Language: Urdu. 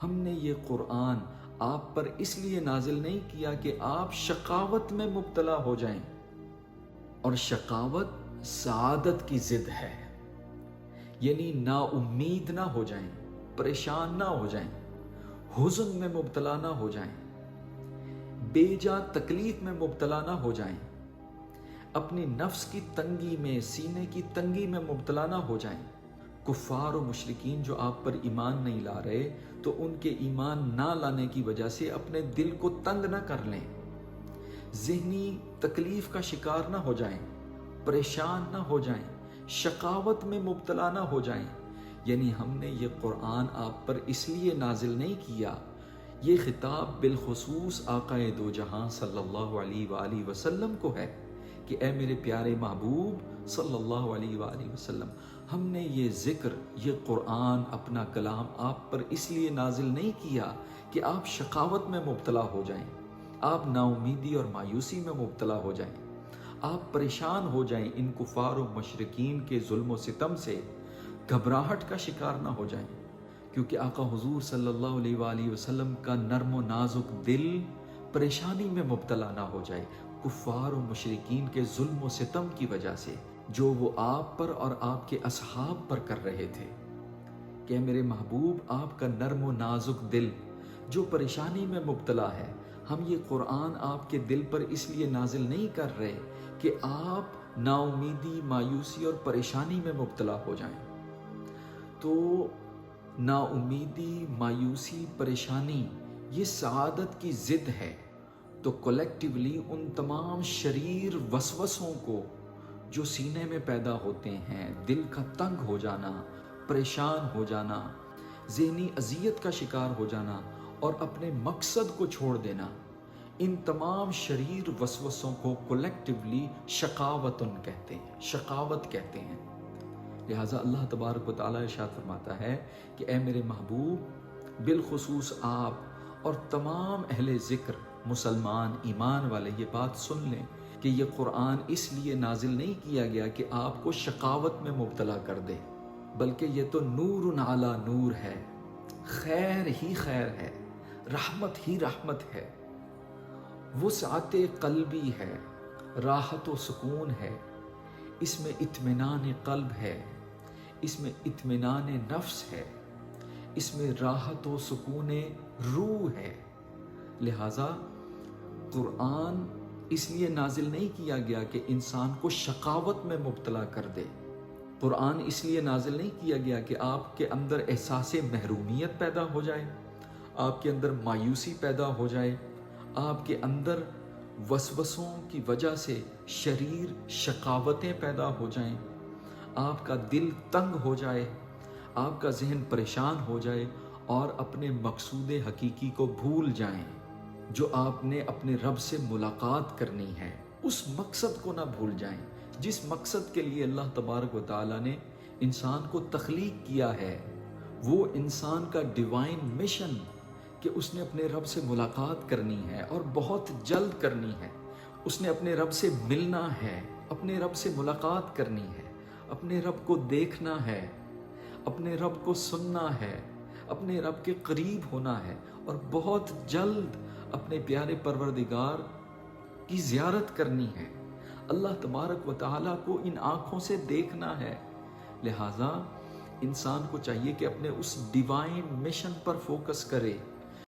ہم نے یہ قرآن آپ پر اس لیے نازل نہیں کیا کہ آپ شقاوت میں مبتلا ہو جائیں، اور شقاوت سعادت کی ضد ہے، یعنی نا امید نہ ہو جائیں، پریشان نہ ہو جائیں، حزن میں مبتلا نہ ہو جائیں، بے جا تکلیف میں مبتلا نہ ہو جائیں، اپنی نفس کی تنگی میں، سینے کی تنگی میں مبتلا نہ ہو جائیں۔ کفار و مشرکین جو آپ پر ایمان نہیں لا رہے تو ان کے ایمان نہ لانے کی وجہ سے اپنے دل کو تنگ نہ کر لیں، ذہنی تکلیف کا شکار نہ ہو جائیں، پریشان نہ ہو جائیں، شقاوت میں مبتلا نہ ہو جائیں۔ یعنی ہم نے یہ قرآن آپ پر اس لیے نازل نہیں کیا، یہ خطاب بالخصوص آقا دو جہاں صلی اللہ علیہ وآلہ وسلم کو ہے کہ اے میرے پیارے محبوب صلی اللہ علیہ وآلہ وسلم، ہم نے یہ ذکر، یہ قرآن، اپنا کلام آپ پر اس لیے نازل نہیں کیا کہ آپ شقاوت میں مبتلا ہو جائیں، آپ نا امیدی اور مایوسی میں مبتلا ہو جائیں، آپ پریشان ہو جائیں، ان کفار و مشرکین کے ظلم و ستم سے گھبراہٹ کا شکار نہ ہو جائیں، کیونکہ آقا حضور صلی اللہ علیہ وآلہ وسلم کا نرم و نازک دل پریشانی میں مبتلا نہ ہو جائے کفار و مشرکین کے ظلم و ستم کی وجہ سے، جو وہ آپ پر اور آپ کے اصحاب پر کر رہے تھے۔ کہ میرے محبوب، آپ کا نرم و نازک دل جو پریشانی میں مبتلا ہے، ہم یہ قرآن آپ کے دل پر اس لیے نازل نہیں کر رہے کہ آپ نا امیدی، مایوسی اور پریشانی میں مبتلا ہو جائیں۔ تو نا امیدی، مایوسی، پریشانی یہ سعادت کی ضد ہے، تو کولیکٹیولی ان تمام شریر وسوسوں کو جو سینے میں پیدا ہوتے ہیں، دل کا تنگ ہو جانا، پریشان ہو جانا، ذہنی اذیت کا شکار ہو جانا اور اپنے مقصد کو چھوڑ دینا، ان تمام شریر وسوسوں کو کولیکٹیولی شقاوتن کہتے ہیں، شقاوت کہتے ہیں۔ لہٰذا اللہ تبارک و تعالیٰ ارشاد فرماتا ہے کہ اے میرے محبوب، بالخصوص آپ اور تمام اہل ذکر، مسلمان، ایمان والے یہ بات سن لیں کہ یہ قرآن اس لیے نازل نہیں کیا گیا کہ آپ کو شقاوت میں مبتلا کر دے، بلکہ یہ تو نور علی نور ہے، خیر ہی خیر ہے، رحمت ہی رحمت ہے، وسعت قلبی ہے، راحت و سکون ہے، اس میں اطمینان قلب ہے، اس میں اطمینان نفس ہے، اس میں راحت و سکون روح ہے۔ لہٰذا قرآن اس لیے نازل نہیں کیا گیا کہ انسان کو شقاوت میں مبتلا کر دے، قرآن اس لیے نازل نہیں کیا گیا کہ آپ کے اندر احساس محرومیت پیدا ہو جائے، آپ کے اندر مایوسی پیدا ہو جائے، آپ کے اندر وسوسوں کی وجہ سے شریر شقاوتیں پیدا ہو جائیں، آپ کا دل تنگ ہو جائے، آپ کا ذہن پریشان ہو جائے اور اپنے مقصود حقیقی کو بھول جائیں، جو آپ نے اپنے رب سے ملاقات کرنی ہے، اس مقصد کو نہ بھول جائیں جس مقصد کے لیے اللہ تبارک و تعالیٰ نے انسان کو تخلیق کیا ہے۔ وہ انسان کا ڈیوائن مشن کہ اس نے اپنے رب سے ملاقات کرنی ہے اور بہت جلد کرنی ہے، اس نے اپنے رب سے ملنا ہے، اپنے رب سے ملاقات کرنی ہے، اپنے رب کو دیکھنا ہے، اپنے رب کو سننا ہے، اپنے رب کے قریب ہونا ہے اور بہت جلد اپنے پیارے پروردگار کی زیارت کرنی ہے، اللہ تبارک و تعالیٰ کو ان آنکھوں سے دیکھنا ہے۔ لہٰذا انسان کو چاہیے کہ اپنے اس ڈیوائن مشن پر فوکس کرے،